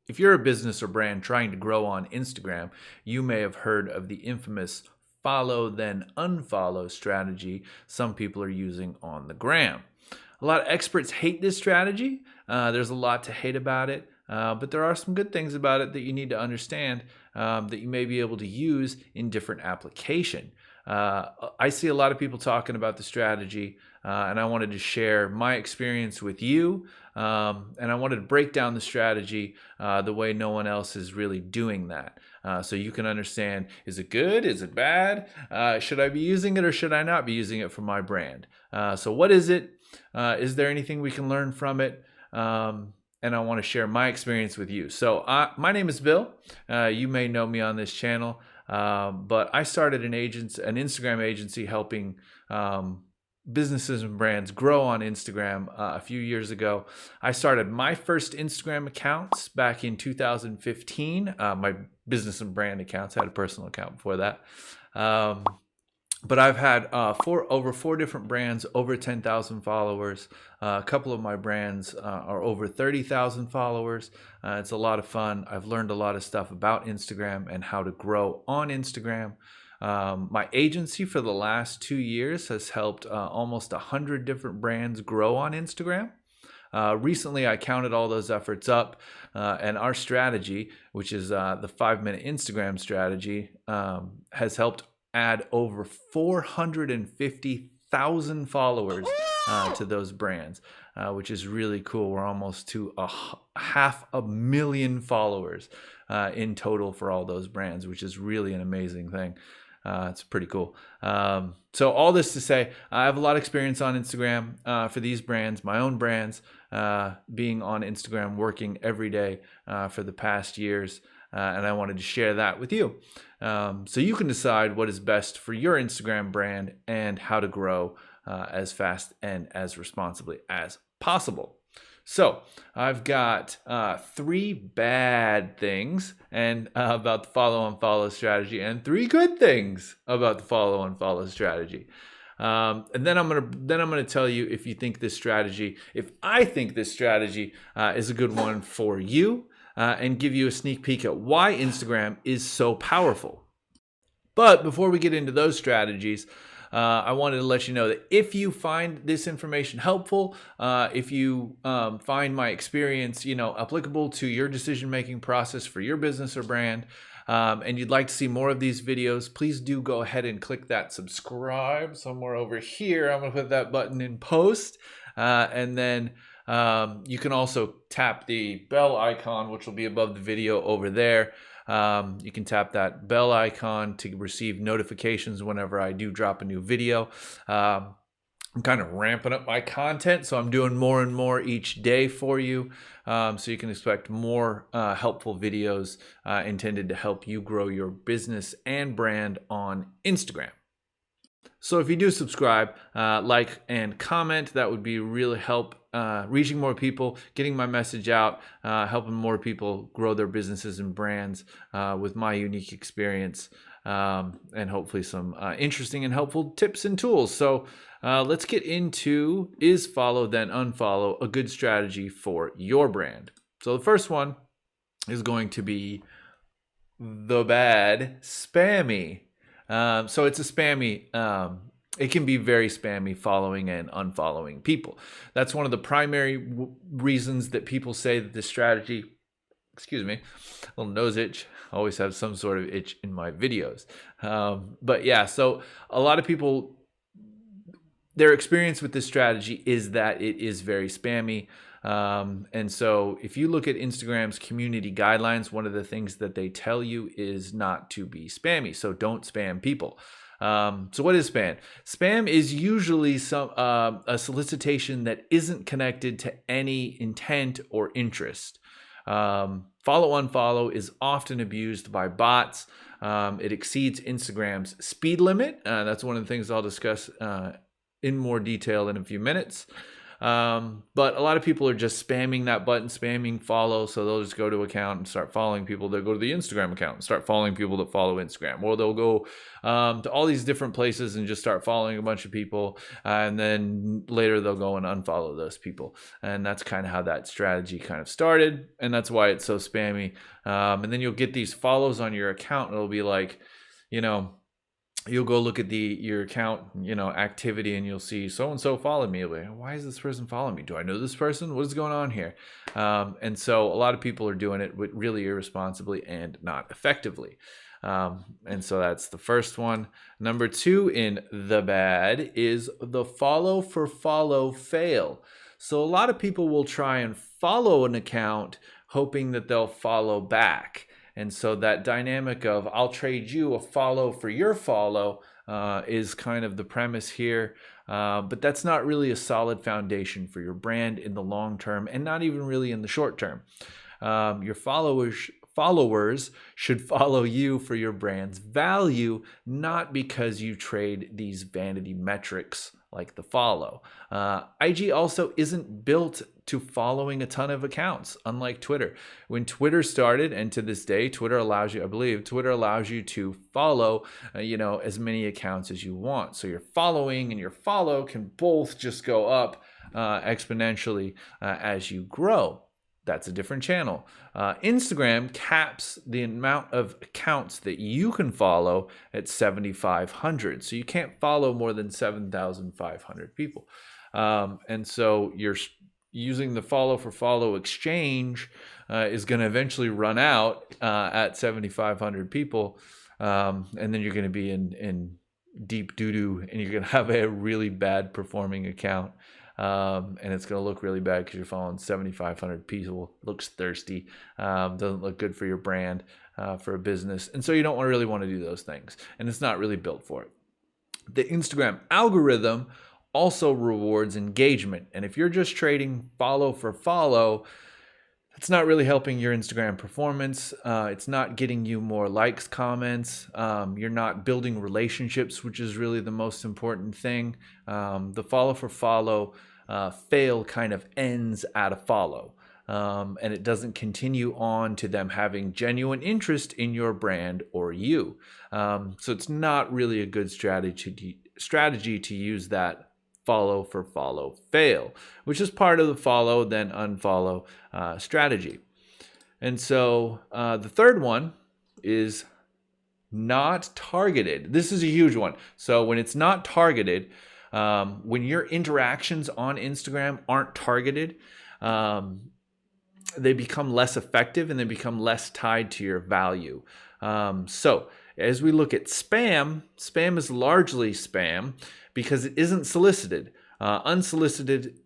If you're a business or brand trying to grow on Instagram, you may have heard of the infamous follow then unfollow strategy some people are using on the gram. A lot of experts hate this strategy. There's a lot to hate about it, but there are some good things about it that you need to understand that you may be able to use in different application. I see a lot of people talking about the strategy, and I wanted to share my experience with you. And I wanted to break down the strategy the way no one else is really doing that. So you can understand, is it good? Is it bad? Should I be using it or should I not be using it for my brand? So what is it? Is there anything we can learn from it? And I want to share my experience with you. So my name is Bill. You may know me on this channel, but I started an Instagram agency helping businesses and brands grow on Instagram a few years ago. I started my first Instagram accounts back in 2015. My business and brand accounts. I had a personal account before that. But I've had over four different brands, over 10,000 followers. A couple of my brands are over 30,000 followers. It's a lot of fun. I've learned a lot of stuff about Instagram and how to grow on Instagram. My agency for the last 2 years has helped almost 100 different brands grow on Instagram. Recently, I counted all those efforts up, and our strategy, which is the 5-minute Instagram strategy, has helped add over 450,000 followers to those brands, which is really cool. We're almost to 500,000 followers in total for all those brands, which is really an amazing thing. It's pretty cool. So all this to say, I have a lot of experience on Instagram for these brands, my own brands, being on Instagram, working every day for the past years. And I wanted to share that with you. So you can decide what is best for your Instagram brand and how to grow as fast and as responsibly as possible. So I've got 3 bad things and about the follow and follow strategy, and 3 good things about the follow and follow strategy. And then I'm gonna tell you if I think this strategy is a good one for you, and give you a sneak peek at why Instagram is so powerful. But before we get into those strategies, I wanted to let you know that if you find this information helpful, if you find my experience, applicable to your decision-making process for your business or brand, and you'd like to see more of these videos, please do go ahead and click that subscribe somewhere over here. I'm going to put that button in post, and then you can also tap the bell icon, which will be above the video over there. You can tap that bell icon to receive notifications whenever I do drop a new video. I'm kind of ramping up my content, so I'm doing more and more each day for you. So you can expect more helpful videos intended to help you grow your business and brand on Instagram. So if you do subscribe, like, and comment, that would be really help reaching more people, getting my message out, helping more people grow their businesses and brands with my unique experience, and hopefully some interesting and helpful tips and tools. So let's get into, is follow then unfollow a good strategy for your brand? So the first one is going to be the bad spammy. So it's a spammy, it can be very spammy following and unfollowing people. That's one of the primary reasons that people say that this strategy, excuse me, a little nose itch, I always have some sort of itch in my videos. But yeah, so a lot of people, their experience with this strategy is that it is very spammy. And so if you look at Instagram's community guidelines, one of the things that they tell you is not to be spammy. So don't spam people. So what is spam? Spam is usually a solicitation that isn't connected to any intent or interest. Follow unfollow is often abused by bots. It exceeds Instagram's speed limit. That's one of the things I'll discuss in more detail in a few minutes. But a lot of people are just spamming that button, spamming follow. So they'll just go to account and start following people. They'll go to the Instagram account and start following people that follow Instagram. Or they'll go to all these different places and just start following a bunch of people. And then later they'll go and unfollow those people. And that's kind of how that strategy kind of started. And that's why it's so spammy. And then you'll get these follows on your account. And it'll be like, you'll go look at your account, activity, and you'll see so-and-so followed me. You'll be like, why is this person following me? Do I know this person? What is going on here? And so a lot of people are doing it really irresponsibly and not effectively. And so that's the first one. Number 2 in the bad is the follow for follow fail. So a lot of people will try and follow an account hoping that they'll follow back. And so that dynamic of I'll trade you a follow for your follow is kind of the premise here. But that's not really a solid foundation for your brand in the long term, and not even really in the short term. Your followers should follow you for your brand's value, not because you trade these vanity metrics like the follow. IG also isn't built to following a ton of accounts, unlike Twitter. When Twitter started, and to this day, Twitter allows you to follow, as many accounts as you want. So your following and your follow can both just go up exponentially as you grow. That's a different channel. Instagram caps the amount of accounts that you can follow at 7,500. So you can't follow more than 7,500 people. And so you're using the follow for follow exchange is going to eventually run out at 7,500 people. And then you're going to be in deep doo-doo, and you're going to have a really bad performing account. And it's going to look really bad because you're following 7,500 people. Looks thirsty. Doesn't look good for your brand, for a business. And so you don't really want to do those things. And it's not really built for it. The Instagram algorithm also rewards engagement. And if you're just trading follow for follow, it's not really helping your Instagram performance. It's not getting you more likes, comments. You're not building relationships, which is really the most important thing. The follow for follow fail kind of ends at a follow. And it doesn't continue on to them having genuine interest in your brand or you. So it's not really a good strategy to use that follow for follow fail, which is part of the follow then unfollow strategy. And so the third one is not targeted. This is a huge one. So when it's not targeted, when your interactions on Instagram aren't targeted, they become less effective and they become less tied to your value. So as we look at spam is largely spam because it isn't solicited. Unsolicited,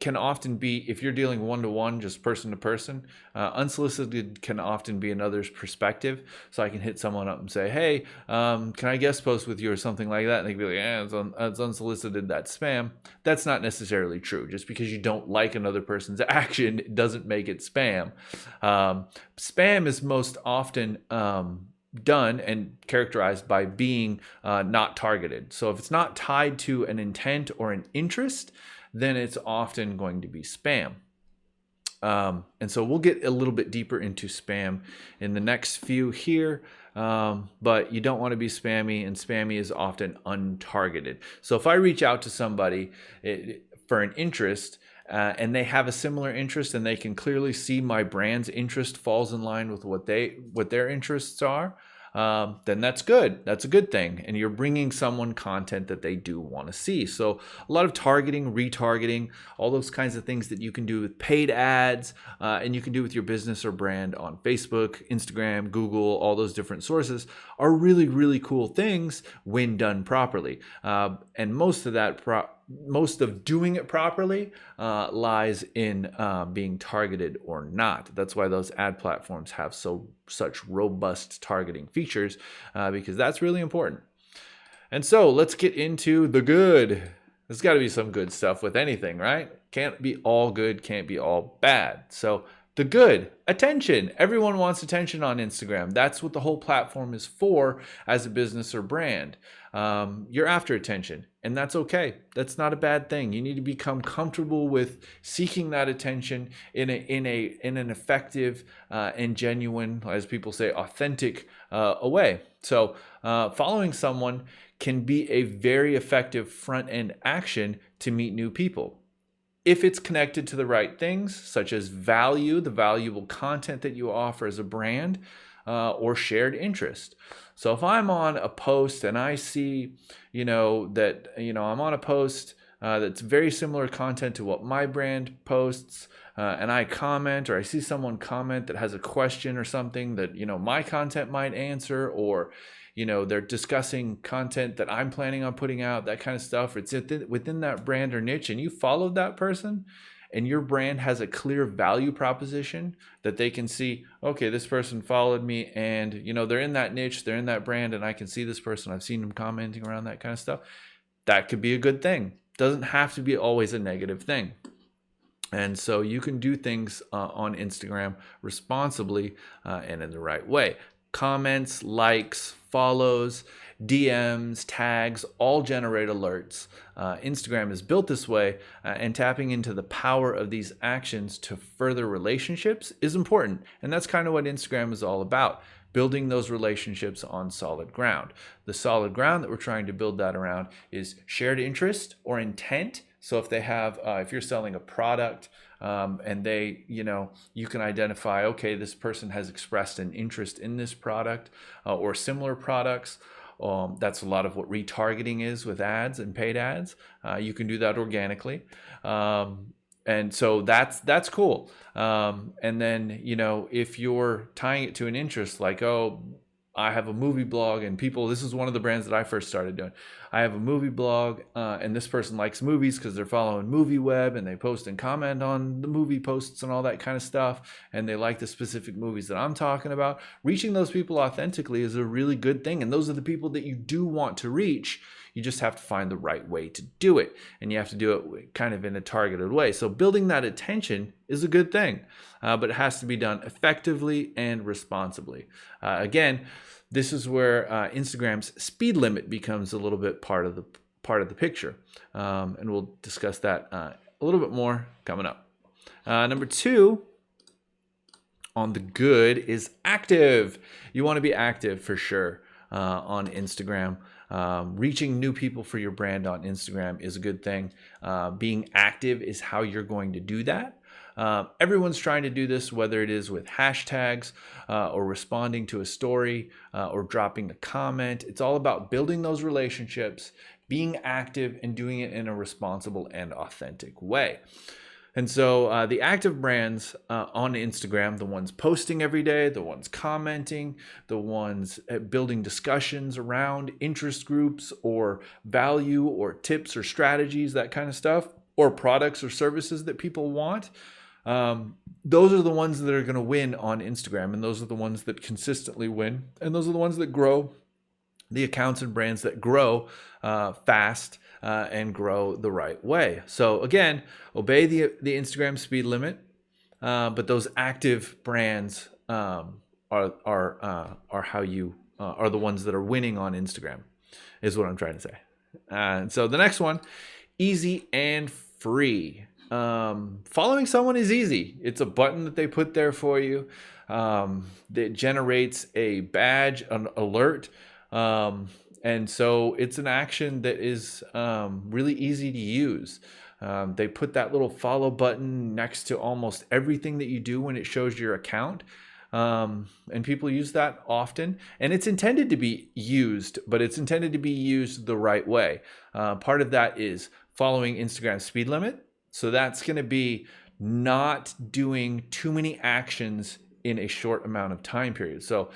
can often be, if you're dealing one-to-one, just person to person, unsolicited can often be another's perspective. So I can hit someone up and say, hey, can I guest post with you or something like that? And they can be like, it's unsolicited, that's spam. That's not necessarily true. Just because you don't like another person's action, it doesn't make it spam. Spam is most often done and characterized by being not targeted. So if it's not tied to an intent or an interest, then it's often going to be spam. And so we'll get a little bit deeper into spam in the next few here, but you don't want to be spammy, and spammy is often untargeted. So if I reach out to somebody for an interest, and they have a similar interest, and they can clearly see my brand's interest falls in line with what their interests are, then that's good. That's a good thing. And you're bringing someone content that they do want to see. So a lot of targeting, retargeting, all those kinds of things that you can do with paid ads, and you can do with your business or brand on Facebook, Instagram, Google, all those different sources are really, really cool things when done properly. And most of doing it properly lies in being targeted or not. That's why those ad platforms have such robust targeting features, because that's really important. And so let's get into the good. There's got to be some good stuff with anything, right? Can't be all good, can't be all bad. So The good, attention. Everyone wants attention on Instagram. That's what the whole platform is for as a business or brand. You're after attention, and that's okay. That's not a bad thing. You need to become comfortable with seeking that attention in an effective and genuine, as people say, authentic a way. So following someone can be a very effective front end action to meet new people if it's connected to the right things, such as value, the valuable content that you offer as a brand, or shared interest. So if I'm on a post and I see, I'm on a post that's very similar content to what my brand posts, and I comment, or I see someone comment that has a question or something that, my content might answer, or they're discussing content that I'm planning on putting out, that kind of stuff. It's within that brand or niche, and you followed that person, and your brand has a clear value proposition that they can see, okay, this person followed me, and they're in that niche, they're in that brand, and I can see this person, I've seen them commenting around that kind of stuff. That could be a good thing. Doesn't have to be always a negative thing. And so you can do things on Instagram responsibly and in the right way. Comments, likes, follows, DMs, tags, all generate alerts. Instagram is built this way, and tapping into the power of these actions to further relationships is important. And that's kind of what Instagram is all about, building those relationships on solid ground. The solid ground that we're trying to build that around is shared interest or intent. So if they have, if you're selling a product, and they, you can identify, okay, this person has expressed an interest in this product or similar products. That's a lot of what retargeting is with ads and paid ads. You can do that organically. And so that's cool. And then, if you're tying it to an interest, like, oh, I have a movie blog, and people, this is one of the brands that I first started doing. I have a movie blog, and this person likes movies because they're following Movie Web, and they post and comment on the movie posts and all that kind of stuff, and they like the specific movies that I'm talking about. Reaching those people authentically is a really good thing, and those are the people that you do want to reach. You just have to find the right way to do it, and you have to do it kind of in a targeted way. So building that attention is a good thing, but it has to be done effectively and responsibly. Again, this is where Instagram's speed limit becomes a little bit part of the picture, and we'll discuss that a little bit more coming up. Number 2 on the good is active. You want to be active for sure on Instagram. Reaching new people for your brand on Instagram is a good thing. Being active is how you're going to do that. Everyone's trying to do this, whether it is with hashtags or responding to a story or dropping a comment. It's all about building those relationships, being active, and doing it in a responsible and authentic way. And so the active brands on Instagram, the ones posting every day, the ones commenting, the ones building discussions around interest groups or value or tips or strategies, that kind of stuff, or products or services that people want, those are the ones that are going to win on Instagram. And those are the ones that consistently win. And those are the ones that grow, the accounts and brands that grow fast and grow the right way. So again, obey the Instagram speed limit, but those active brands are how you are the ones that are winning on Instagram, is what I'm trying to say. And so the next one, easy and free. Following someone is easy. It's a button that they put there for you that generates a badge, an alert. And so it's an action that is really easy to use. They put that little follow button next to almost everything that you do when it shows your account. And people use that often. And it's intended to be used, but it's intended to be used the right way. Part of that is following Instagram's speed limit. So that's going to be not doing too many actions in a short amount of time period. So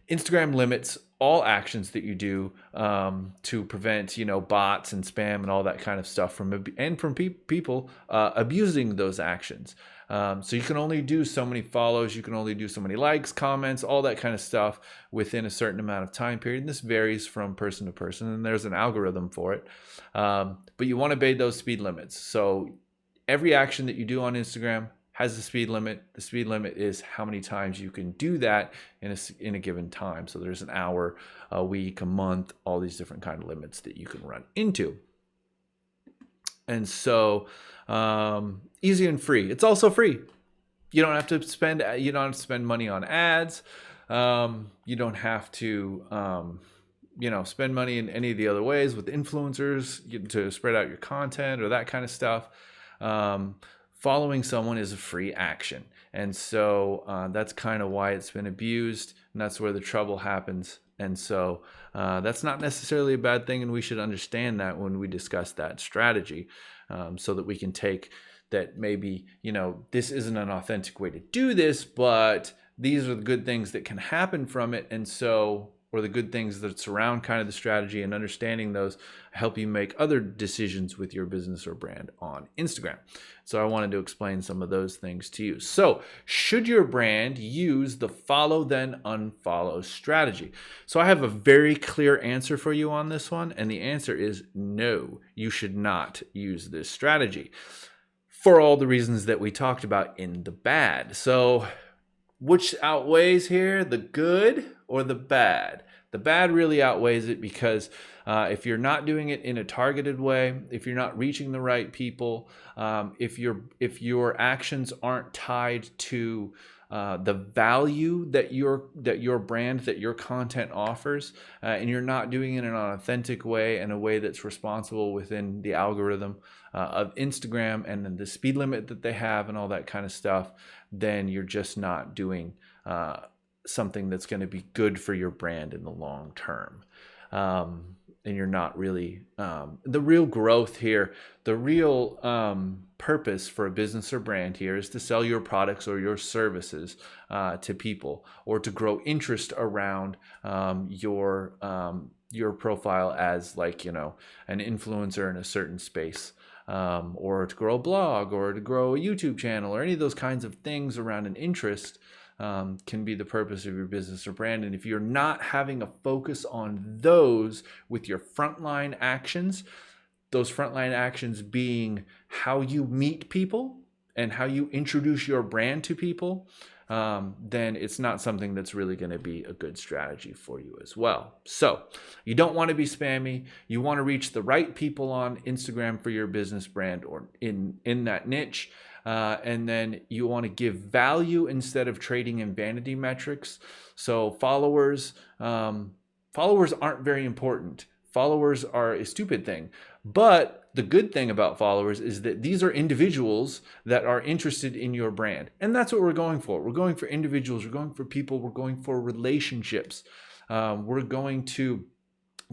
Instagram limits all actions that you do to prevent, bots and spam and all that kind of stuff from people abusing those actions. So you can only do so many follows, you can only do so many likes, comments, all that kind of stuff within a certain amount of time period. And this varies from person to person, and there's an algorithm for it. But you want to obey those speed limits. So every action that you do on Instagram has a speed limit. The speed limit is how many times you can do that in a given time. So there's an hour, a week, a month, all these different kind of limits that you can run into. And so easy and free. It's also free. You don't have to spend money on ads. You don't have to spend money in any of the other ways with influencers to spread out your content or that kind of stuff. Following someone is a free action. And so that's kind of why it's been abused, and that's where the trouble happens. And so that's not necessarily a bad thing, and we should understand that when we discuss that strategy, so that we can take that maybe, this isn't an authentic way to do this, but these are the good things that can happen from it. And so, or the good things that surround kind of the strategy, and understanding those help you make other decisions with your business or brand on Instagram. So I wanted to explain some of those things to you. So should your brand use the follow then unfollow strategy? So I have a very clear answer for you on this one. And the answer is no, you should not use this strategy for all the reasons that we talked about in the bad. So which outweighs here, the good or the bad? The bad really outweighs it, because if you're not doing it in a targeted way, if you're not reaching the right people, if your actions aren't tied to the value that your brand, that your content offers, and you're not doing it in an authentic way, in a way that's responsible within the algorithm of Instagram and then the speed limit that they have and all that kind of stuff, then you're just not doing something that's going to be good for your brand in the long term. And you're not really, the real growth here, the real purpose for a business or brand here is to sell your products or your services to people, or to grow interest around your profile as an influencer in a certain space. Or to grow a blog, or to grow a YouTube channel, or any of those kinds of things around an interest can be the purpose of your business or brand. And if you're not having a focus on those with your frontline actions, those frontline actions being how you meet people and how you introduce your brand to people, then it's not something that's really going to be a good strategy for you as well. So you don't want to be spammy. You want to reach the right people on Instagram for your business brand, or in that niche. And then you want to give value instead of trading in vanity metrics. So followers aren't very important. Followers are a stupid thing. But the good thing about followers is that these are individuals that are interested in your brand. And that's what we're going for. We're going for individuals. We're going for people. We're going for relationships. We're going to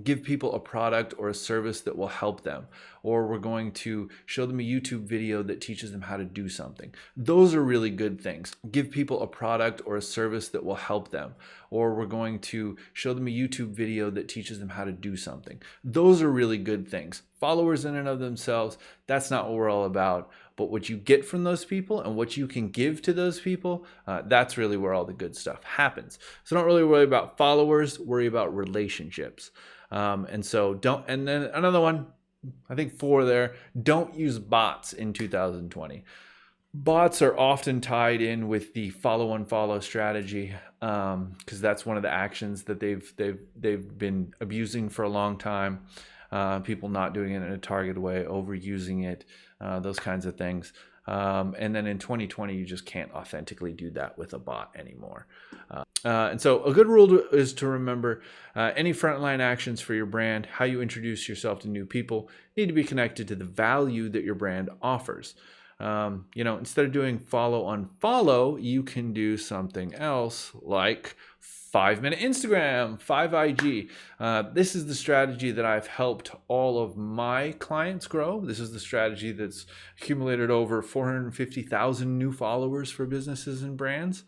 give people a product or a service that will help them, or we're going to show them a YouTube video that teaches them how to do something. Those are really good things. Give people a product or a service that will help them, or we're going to show them a YouTube video that teaches them how to do something. Those are really good things. Followers in and of themselves, that's not what we're all about. But what you get from those people and what you can give to those people, that's really where all the good stuff happens. So don't really worry about followers, worry about relationships. And then another one, I think 4 there, don't use bots in 2020. Bots are often tied in with the follow unfollow strategy, because that's one of the actions that they've been abusing for a long time. People not doing it in a targeted way, overusing it, those kinds of things. And then in 2020, you just can't authentically do that with a bot anymore. And so a good rule is to remember any frontline actions for your brand, how you introduce yourself to new people, need to be connected to the value that your brand offers. Instead of doing follow unfollow, you can do something else like 5-minute Instagram, 5 IG. This is the strategy that I've helped all of my clients grow. This is the strategy that's accumulated over 450,000 new followers for businesses and brands.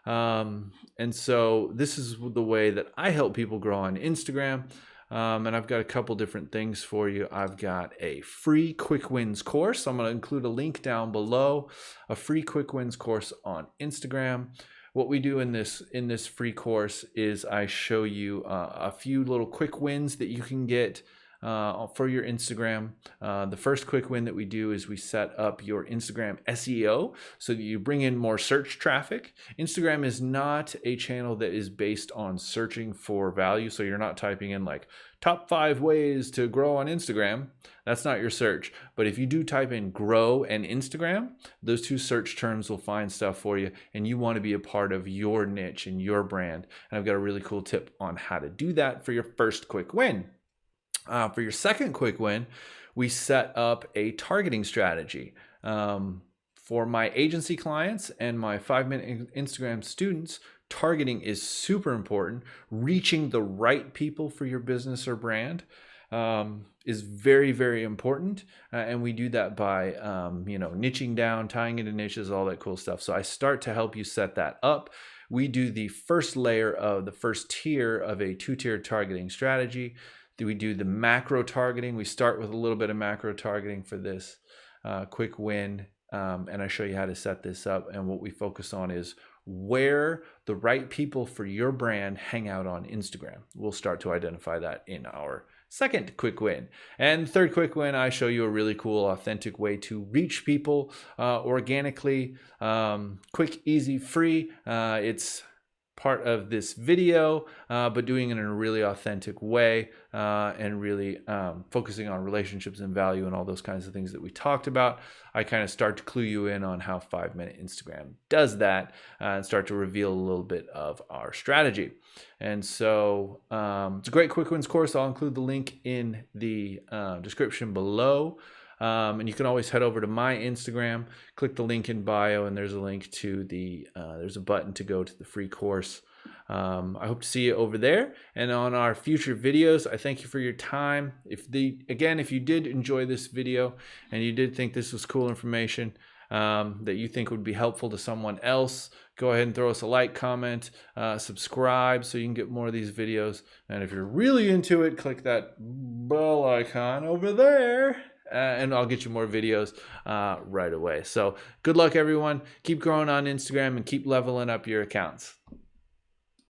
And so this is the way that I help people grow on Instagram. And I've got a couple different things for you. I've got a free quick wins course. I'm going to include a link down below, a free quick wins course on Instagram. What we do in this free course is I show you a few little quick wins that you can get for your Instagram. The first quick win that we do is we set up your Instagram SEO so that you bring in more search traffic. Instagram is not a channel that is based on searching for value. So you're not typing in like top 5 ways to grow on Instagram. That's not your search. But if you do type in grow and Instagram, those 2 search terms will find stuff for you, and you want to be a part of your niche and your brand. And I've got a really cool tip on how to do that for your first quick win. For your second quick win, we set up a targeting strategy. For my agency clients and my 5-minute Instagram students, targeting is super important. Reaching the right people for your business or brand is very, very important. And we do that by, niching down, tying into niches, all that cool stuff. So I start to help you set that up. We do the first layer of the first tier of a 2-tiered targeting strategy. We do the macro targeting. We start with a little bit of macro targeting for this quick win. And I show you how to set this up. And what we focus on is where the right people for your brand hang out on Instagram. We'll start to identify that in our second quick win. And third quick win, I show you a really cool, authentic way to reach people organically, quick, easy, free. It's part of this video, but doing it in a really authentic way and really focusing on relationships and value and all those kinds of things that we talked about. I kind of start to clue you in on how 5-minute Instagram does that and start to reveal a little bit of our strategy. And so it's a great quick wins course. I'll include the link in the description below. And you can always head over to my Instagram, click the link in bio, and there's a link to there's a button to go to the free course. I hope to see you over there and on our future videos. I thank you for your time. If you did enjoy this video and you did think this was cool information that you think would be helpful to someone else, go ahead and throw us a like, comment, subscribe so you can get more of these videos. And if you're really into it, click that bell icon over there. And I'll get you more videos right away. So good luck, everyone. Keep growing on Instagram and keep leveling up your accounts.